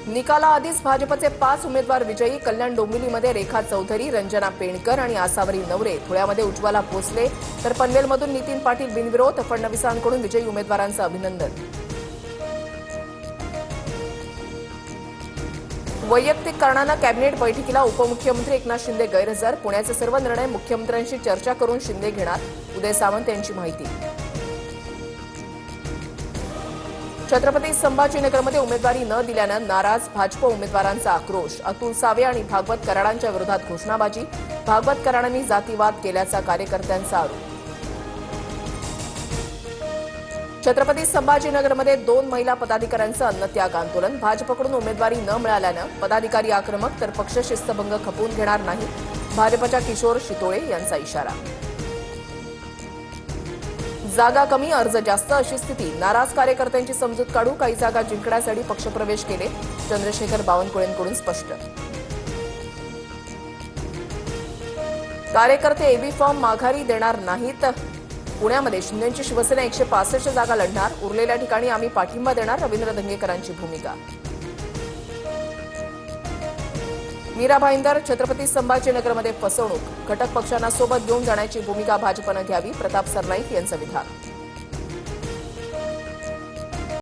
निकालाआधीच भाजपचे 5 उमेदवार विजयी. कल्याण डोंबिवलीमध्ये रेखा चौधरी, रंजना पेणकर आणि आसावरी नवरे. धुळ्यामध्ये उज्ज्वला भोसले तर पनवेलमधून नितीन पाटील बिनविरोध. फडणवीसांकडून विजयी उमेदवारांचं अभिनंदन. वैयक्तिक कारणानं कॅबिनेट बैठकीला उपमुख्यमंत्री एकनाथ शिंदे गैरहजर. पुण्याचे सर्व निर्णय मुख्यमंत्र्यांशी चर्चा करून शिंदे घेणार. उदय सामंत यांची माहिती. छत्रपती संभाजीनगरमध्ये उमेदवारी न दिल्यानं नाराज भाजप उमेदवारांचा आक्रोश. अतुल सावे आणि भागवत कराडांच्या विरोधात घोषणाबाजी. भागवत कराडांनी जातीवाद केल्याचा कार्यकर्त्यांचा आरोप. छत्रपती संभाजीनगरमध्ये 2 महिला पदाधिकाऱ्यांचं अन्नत्याग आंदोलन. भाजपकडून उमेदवारी न मिळाल्यानं पदाधिकारी आक्रमक तर पक्ष शिस्तभंग खपवून घेणार नाही. भाजपच्या किशोर शितोळे यांचा इशारा. जागा कमी, अर्ज जास्त अशी स्थिती. नाराज कार्यकर्त्यांची समजूत काढू. काही जागा जिंकण्यासाठी पक्षप्रवेश केले. चंद्रशेखर बावनकुळेंकडून स्पष्ट. कार्यकर्ते एबी फॉर्म माघारी देणार नाहीत. पुण्यामध्ये शिंदेची शिवसेना 165 जागा लढणार. उरलेल्या ठिकाणी आम्ही पाठिंबा देणार. रवींद्र धंगेकरांची भूमिका. मीरा भाईंदर, छत्रपती संभाजीनगरमध्ये फसवणूक. घटक पक्षांना सोबत घेऊन जाण्याची भूमिका भाजपनं घ्यावी. प्रताप सरनाईक यांचं विधान.